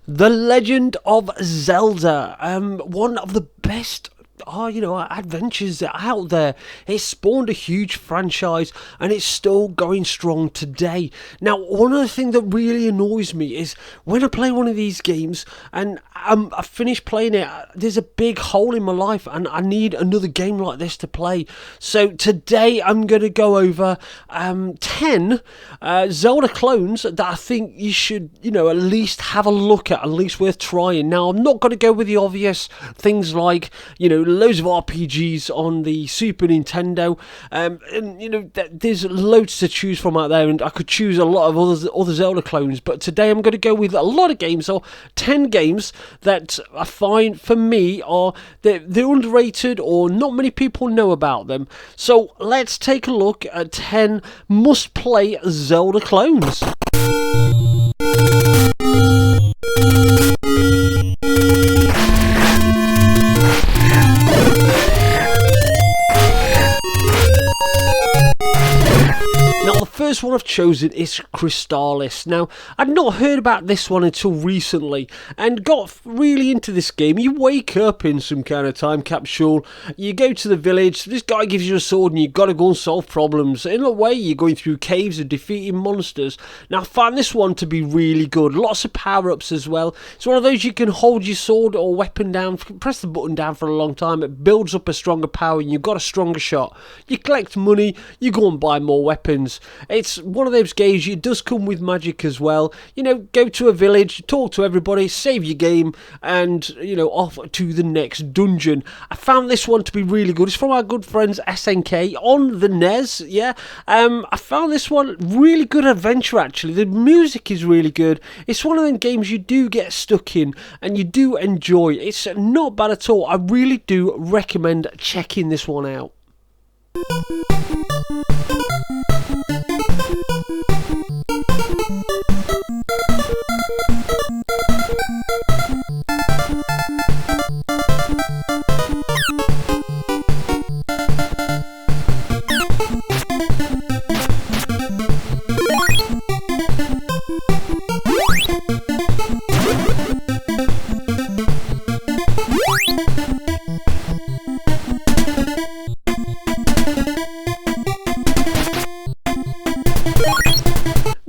The Legend of Zelda, one of the best adventures out there. It spawned a huge franchise and it's still going strong today. Now, one of the things that really annoys me is when I play one of these games and I finish playing it, there's a big hole in my life and I need another game like this to play. So today I'm going to go over 10 Zelda clones that I think you should, at least have a look at least worth trying. Now, I'm not going to go with the obvious things like, loads of RPGs on the Super Nintendo, and there's loads to choose from out there, and I could choose a lot of other Zelda clones, but today I'm going to go with a lot of games, or 10 games that I find, for me, they're underrated, or not many people know about them. So let's take a look at 10 must-play Zelda clones. First one I've chosen is Cristalis. Now, I'd not heard about this one until recently and got really into this game. You wake up in some kind of time capsule, you go to the village, this guy gives you a sword and you've got to go and solve problems. In a way, you're going through caves and defeating monsters. Now, I found this one to be really good. Lots of power-ups as well. It's one of those you can hold your sword or weapon down, press the button down for a long time. It builds up a stronger power and you've got a stronger shot. You collect money, you go and buy more weapons. It's one of those games, it does come with magic as well. Go to a village, talk to everybody, save your game, and, off to the next dungeon. I found this one to be really good. It's from our good friends SNK on the NES, yeah. I found this one really good adventure, actually. The music is really good. It's one of them games you do get stuck in, and you do enjoy. It's not bad at all. I really do recommend checking this one out.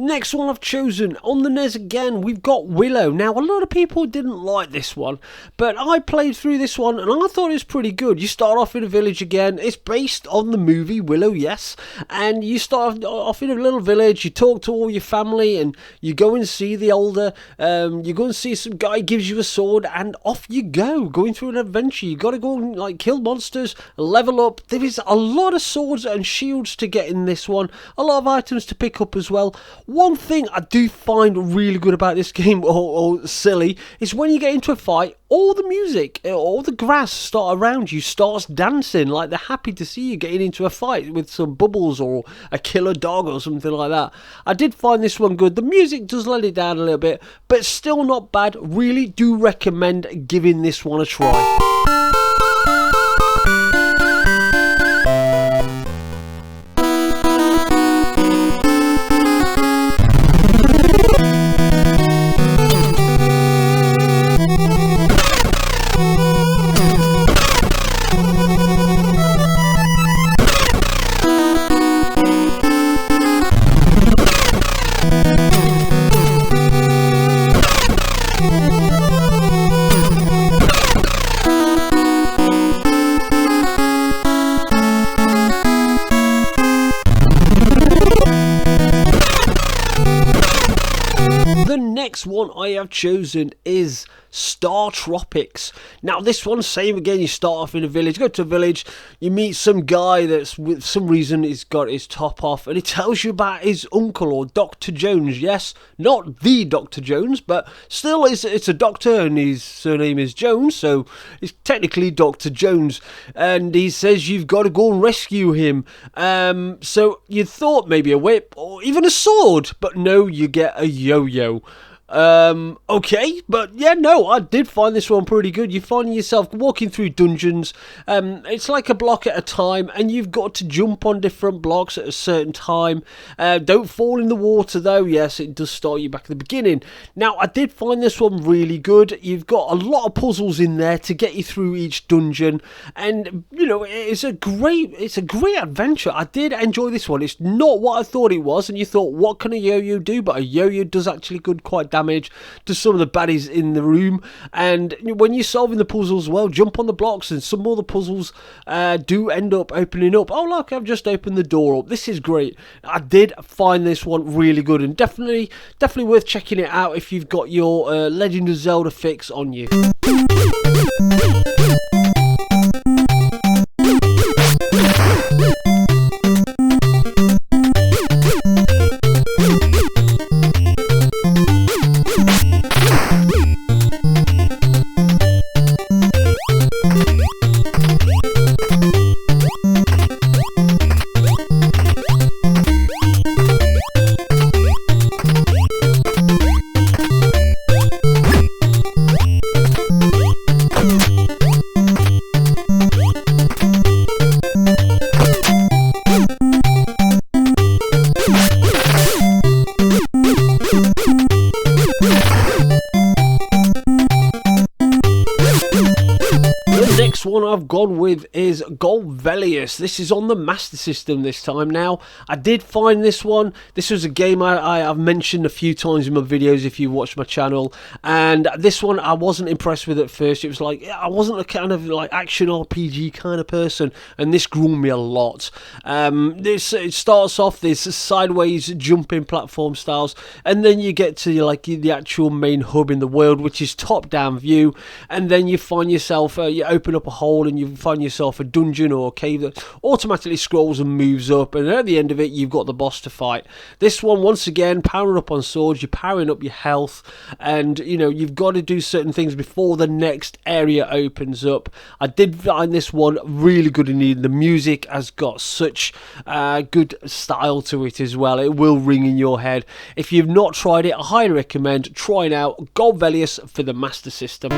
Next one I've chosen, on the NES again, we've got Willow. Now, a lot of people didn't like this one, but I played through this one and I thought it was pretty good. You start off in a village again. It's based on the movie Willow, yes, and you start off in a little village, you talk to all your family and you go and see the older, you go and see some guy gives you a sword and off you go, going through an adventure. You got to go and kill monsters, level up. There is a lot of swords and shields to get in this one, a lot of items to pick up as well. One thing I do find really good about this game, or silly, is when you get into a fight, all the music, all the grass start around you starts dancing, like they're happy to see you getting into a fight with some bubbles or a killer dog or something like that. I did find this one good. The music does let it down a little bit, but still not bad. Really do recommend giving this one a try. Next one I have chosen is Star Tropics. Now this one, same again, you start off in a village, go to a village, you meet some guy that's with some reason he's got his top off and he tells you about his uncle, or Dr. Jones. Yes, not the Dr. Jones, but still it's a doctor and his surname is Jones, so it's technically Dr. Jones, and he says you've got to go and rescue him. So you thought maybe a whip or even a sword, but no, you get a yo-yo. Okay, but yeah, no, I did find this one pretty good. You find yourself walking through dungeons. It's like a block at a time, and you've got to jump on different blocks at a certain time. Don't fall in the water, though. Yes, it does start you back at the beginning. Now, I did find this one really good. You've got a lot of puzzles in there to get you through each dungeon, and you know, it's a great adventure. I did enjoy this one. It's not what I thought it was, and you thought, what can a yo-yo do? But a yo-yo does actually quite damage to some of the baddies in the room. And when you're solving the puzzles, well, jump on the blocks, and some more of the puzzles do end up opening up. Oh, look, I've just opened the door up. This is great. I did find this one really good, and definitely worth checking it out if you've got your Legend of Zelda fix on you. One I've gone with is Golvelius. This is on the Master System this time. Now, I did find this one. This was a game I've mentioned a few times in my videos if you watch my channel, and this one I wasn't impressed with at first. It was like, I wasn't a kind of like action RPG kind of person, and this grew me a lot. It starts off this sideways jumping platform styles, and then you get to like the actual main hub in the world, which is top-down view, and then you find yourself, you open up a hole and you find yourself a dungeon or a cave that automatically scrolls and moves up, and at the end of it you've got the boss to fight. This one, once again, powering up on swords, you're powering up your health, and you know, you've got to do certain things before the next area opens up. I did find this one really good indeed. The music has got such good style to it as well. It will ring in your head. If you've not tried it, I highly recommend trying out Golvelius for the Master System.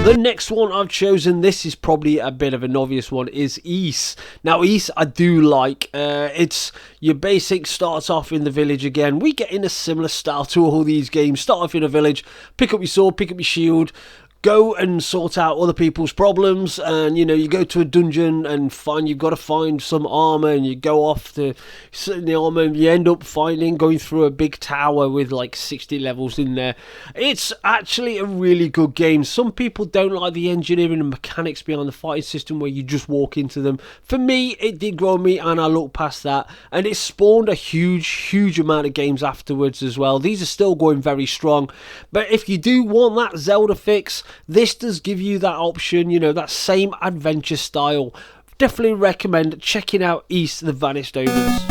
The next one I've chosen, this is probably a bit of an obvious one, is Ys. Now, Ys I do like. It's your basic, starts off in the village again. We get in a similar style to all these games. Start off in a village, pick up your sword, pick up your shield, go and sort out other people's problems, and you know, you go to a dungeon and you've got to find some armor, and you go off to sit in the armor, and you end up going through a big tower with like 60 levels in there. It's actually a really good game. Some people don't like the engineering and mechanics behind the fighting system where you just walk into them. For me, it did grow me, and I looked past that, and it spawned a huge amount of games afterwards as well. These are still going very strong, but if you do want that Zelda fix, this does give you that option, you know, that same adventure style. Definitely recommend checking out Ys the Vanished Omens.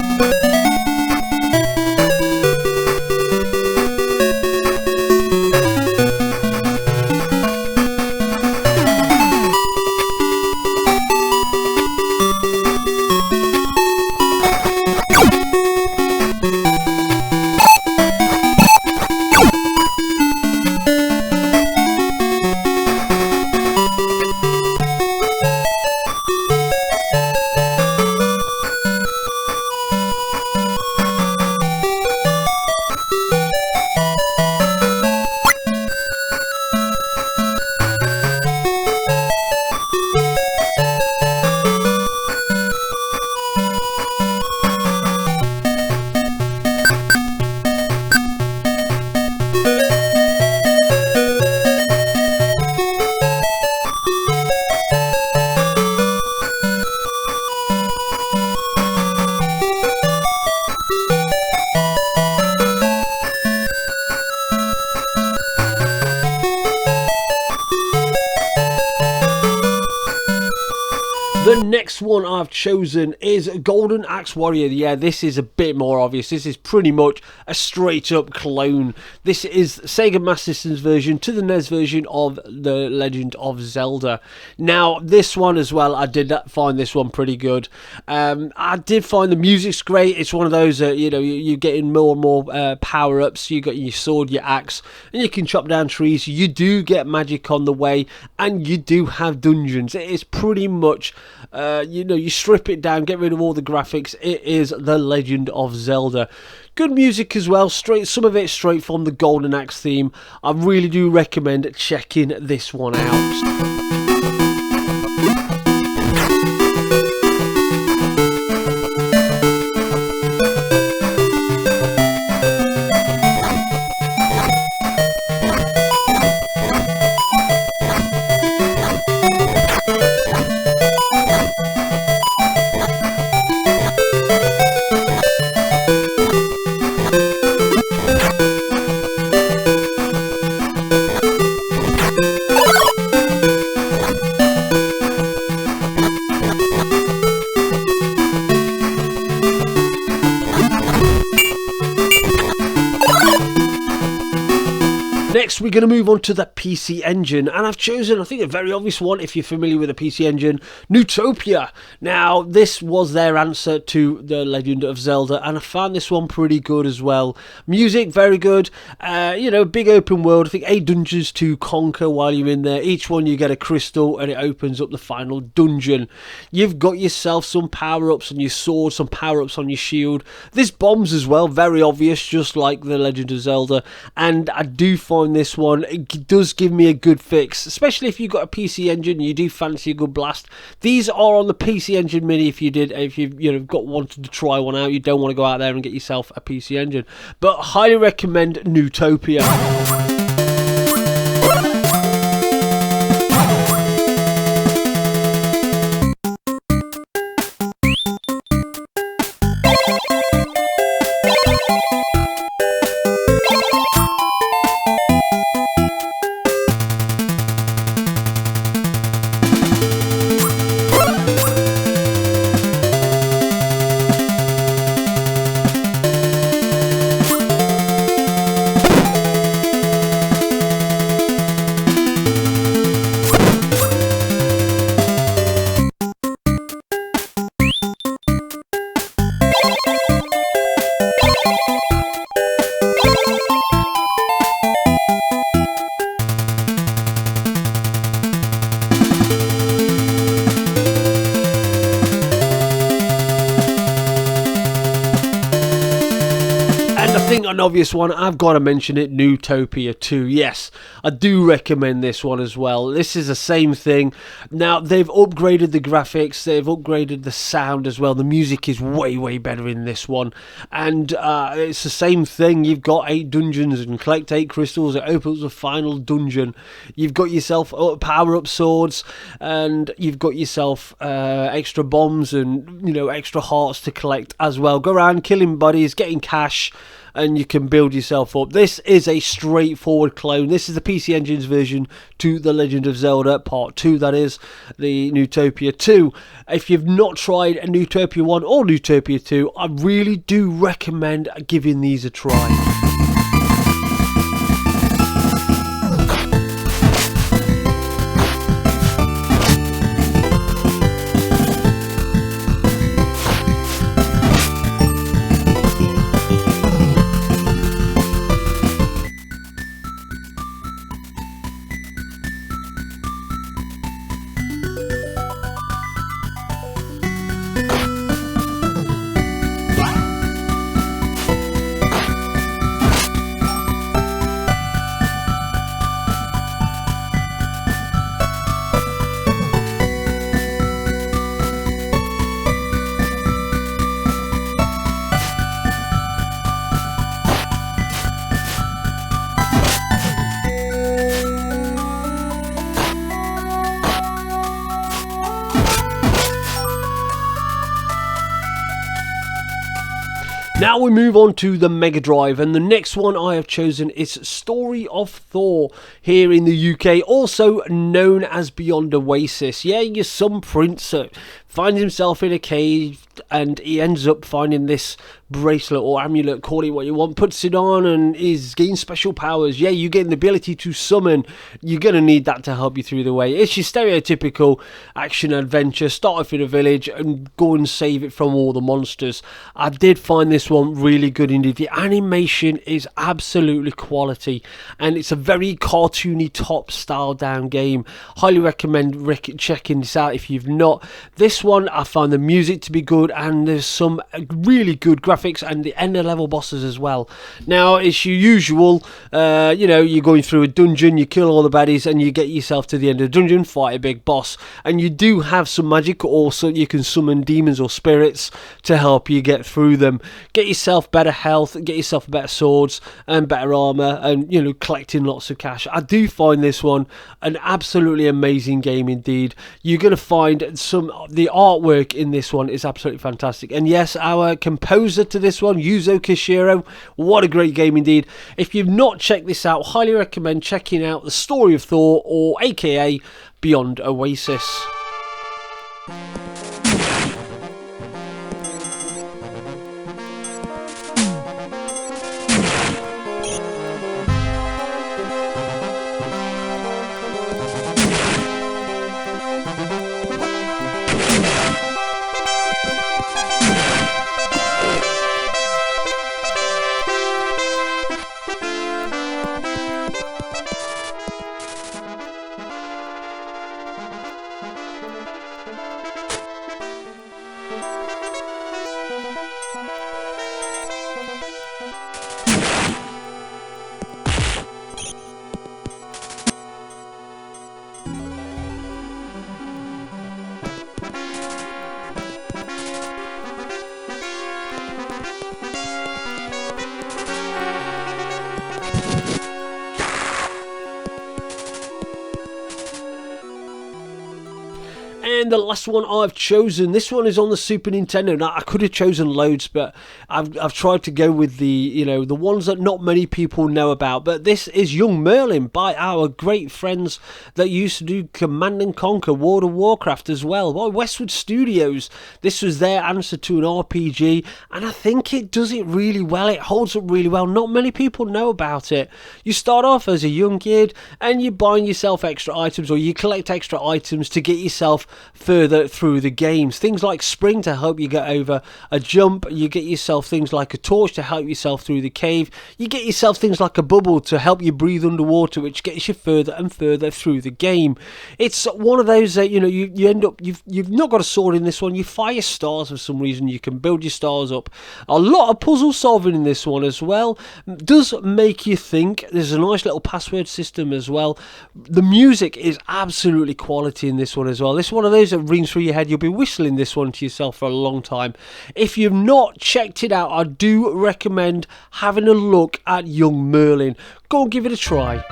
The next one I've chosen is Golden Axe Warrior. Yeah, this is a bit more obvious. This is pretty much a straight up clone. This is Sega Master System's version to the NES version of The Legend of Zelda. Now, this one as well, I did find this one pretty good. I did find the music's great. It's one of those, you're getting more and more power-ups. You got your sword, your axe, and you can chop down trees. You do get magic on the way, and you do have dungeons. It is pretty much... you strip it down, get rid of all the graphics. It is The Legend of Zelda. Good music as well, some of it straight from the Golden Axe theme. I really do recommend checking this one out. Next, we're going to move on to the PC Engine, and I've chosen, I think, a very obvious one if you're familiar with the PC Engine, Newtopia. Now, this was their answer to The Legend of Zelda, and I found this one pretty good as well. Music, very good. Big open world. I think 8 dungeons to conquer while you're in there. Each one you get a crystal, and it opens up the final dungeon. You've got yourself some power-ups on your sword, some power-ups on your shield. There's bombs as well, very obvious, just like The Legend of Zelda, and I do find this one, it does give me a good fix, especially if you've got a PC Engine and you do fancy a good blast. These are on the PC Engine Mini if you've got wanted to try one out. You don't want to go out there and get yourself a PC Engine, but highly recommend Newtopia. An obvious one, I've got to mention it, Newtopia 2. Yes, I do recommend this one as well. This is the same thing. Now, they've upgraded the graphics, they've upgraded the sound as well. The music is way better in this one. And it's the same thing. You've got 8 dungeons and collect 8 crystals. It opens the final dungeon. You've got yourself power-up swords, and you've got yourself extra bombs and, extra hearts to collect as well. Go around killing buddies, getting cash, and you can build yourself up. This is a straightforward clone. This is the PC Engine's version to The Legend of Zelda Part 2, that is, the Newtopia 2. If you've not tried a Newtopia 1 or Newtopia 2, I really do recommend giving these a try. Now we move on to the Mega Drive, and the next one I have chosen is Story of Thor here in the UK, also known as Beyond Oasis. Yeah, your son Prince finds himself in a cave and he ends up finding this bracelet or amulet, call it what you want, puts it on and is getting special powers. Yeah, you get the ability to summon. You're going to need that to help you through the way. It's your stereotypical action adventure. Start off in a village and go and save it from all the monsters. I did find this one really good indeed. The animation is absolutely quality and it's a very cartoony top style down game. Highly recommend checking this out if you've not. This one I find the music to be good and there's some really good graphics and the end of level bosses as well. Now it's your usual, you're going through a dungeon, you kill all the baddies and you get yourself to the end of the dungeon, fight a big boss, and you do have some magic, also you can summon demons or spirits to help you get through them. Get yourself better health, get yourself better swords and better armor, and collecting lots of cash. I do find this one an absolutely amazing game indeed. You're going to find the artwork in this one is absolutely fantastic, and yes, our composer to this one, Yuzo Koshiro, what a great game indeed. If you've not checked this out, highly recommend checking out The Story of Thor, or aka Beyond Oasis. And the last one I've chosen, this one is on the Super Nintendo. Now I could have chosen loads, but I've tried to go with the the ones that not many people know about. But this is Young Merlin by our great friends that used to do Command and Conquer, World of Warcraft as well. By Westwood Studios. This was their answer to an RPG, and I think it does it really well. It holds up really well. Not many people know about it. You start off as a young kid, and you buy yourself extra items, or you collect extra items to get yourself further through the games. Things like spring to help you get over a jump. You get yourself things like a torch to help yourself through the cave. You get yourself things like a bubble to help you breathe underwater, which gets you further and further through the game. It's one of those that you end up you've not got a sword in this one. You fire stars for some reason. You can build your stars up. A lot of puzzle solving in this one as well. Does make you think. There's a nice little password system as well. The music is absolutely quality in this one as well. This one of those that rings through your head. You'll be whistling this one to yourself for a long time. If you've not checked it out, I do recommend having a look at Young Merlin. Go and give it a try.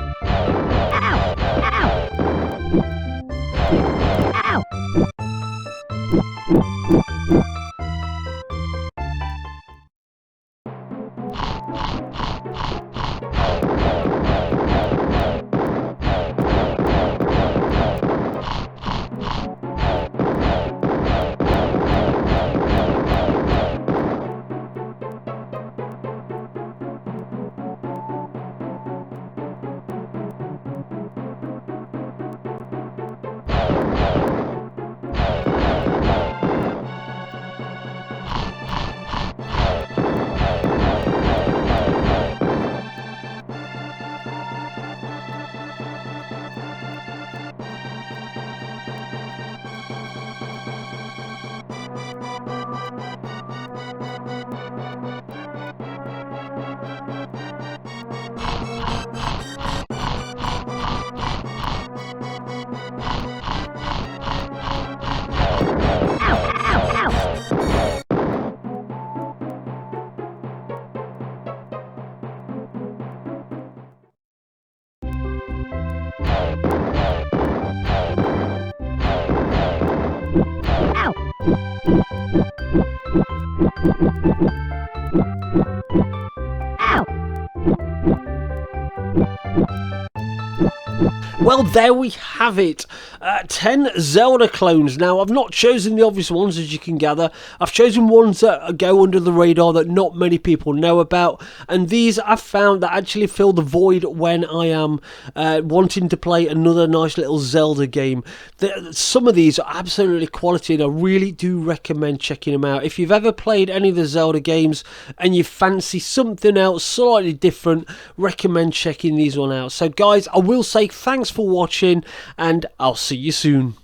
Well, there we have it. 10 Zelda clones. Now, I've not chosen the obvious ones, as you can gather. I've chosen ones that go under the radar that not many people know about. And these I've found that actually fill the void when I am wanting to play another nice little Zelda game. Some of these are absolutely quality, and I really do recommend checking them out. If you've ever played any of the Zelda games and you fancy something else slightly different, recommend checking these one out. So guys, I will say thanks for watching, and I'll see you soon.